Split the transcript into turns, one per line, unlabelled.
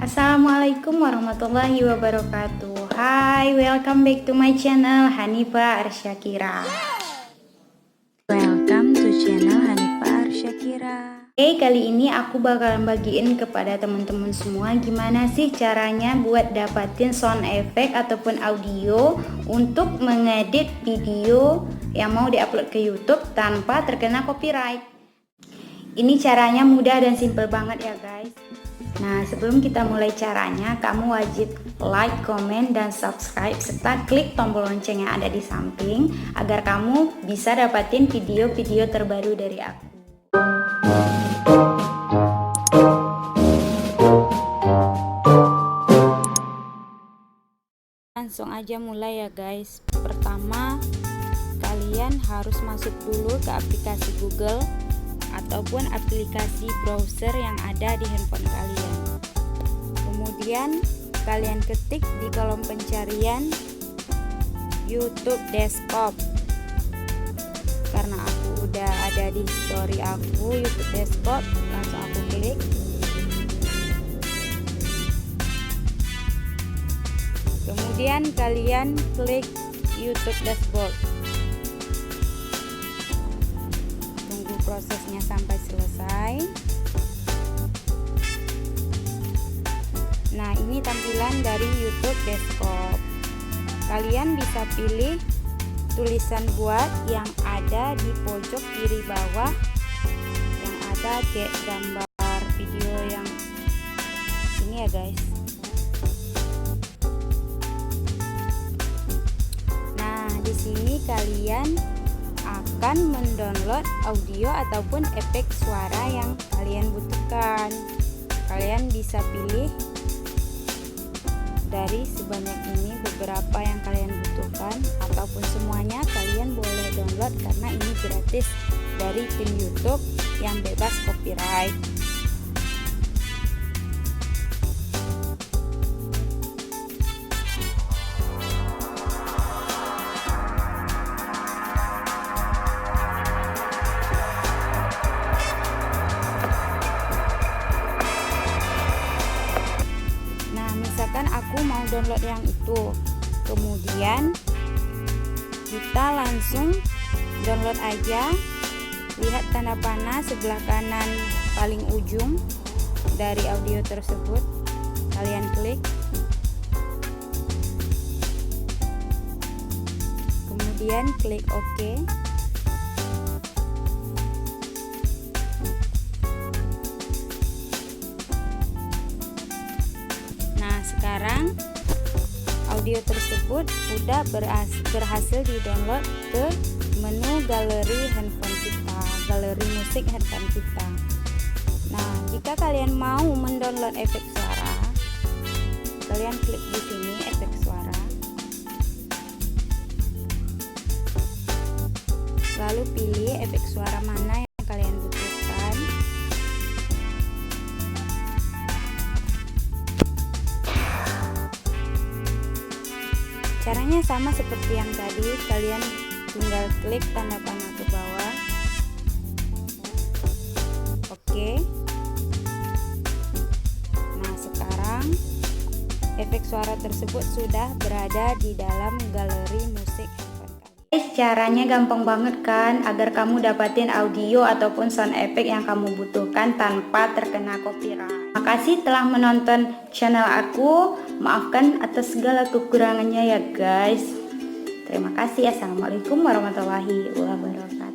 Assalamualaikum warahmatullahi wabarakatuh. Hai, welcome back to my channel Hanifa Arsyakira.
Welcome to channel Hanifa Arsyakira.
Oke, kali ini aku bakalan bagiin kepada teman-teman semua gimana sih caranya buat dapatin sound effect ataupun audio untuk mengedit video yang mau diupload ke YouTube tanpa terkena copyright. Ini caranya mudah dan simple banget ya guys. Nah, sebelum kita mulai caranya, kamu wajib like, komen, dan subscribe serta klik tombol lonceng yang ada di samping agar kamu bisa dapatin video-video terbaru dari aku. Langsung aja mulai ya guys. Pertama, kalian harus masuk dulu ke aplikasi Google ataupun aplikasi browser yang ada di handphone kalian. Kemudian kalian ketik di kolom pencarian YouTube Desktop. Karena aku udah ada di story aku YouTube Desktop, langsung aku klik. Kemudian kalian klik YouTube Dashboard. Prosesnya sampai selesai. Nah, ini tampilan dari YouTube Desktop. Kalian bisa pilih tulisan buat yang ada di pojok kiri bawah yang ada gambar video yang ini ya guys. Nah, di sini kalian akan mendownload audio ataupun efek suara yang kalian butuhkan. Kalian bisa pilih dari sebanyak ini beberapa yang kalian butuhkan ataupun semuanya kalian boleh download karena ini gratis dari tim YouTube yang bebas copyright. Misalkan aku mau download yang itu, kemudian kita langsung download aja. Lihat tanda panah sebelah kanan paling ujung dari audio tersebut, kalian klik, kemudian klik OK. Sekarang audio tersebut sudah berhasil di-download ke menu galeri handphone kita, galeri musik handphone kita. Nah, jika kalian mau mendownload efek suara, kalian klik di sini efek suara. Lalu pilih efek suara mana yang kalian butuhkan. Caranya sama seperti yang tadi, kalian tinggal klik tanda panah ke bawah. Oke. Nah, sekarang efek suara tersebut sudah berada di dalam galeri musik handphone kalian. Caranya gampang banget kan, agar kamu dapatin audio ataupun sound effect yang kamu butuhkan tanpa terkena copyright. Makasih telah menonton channel aku. Maafkan atas segala kekurangannya ya guys. Terima kasih. Assalamualaikum warahmatullahi wabarakatuh.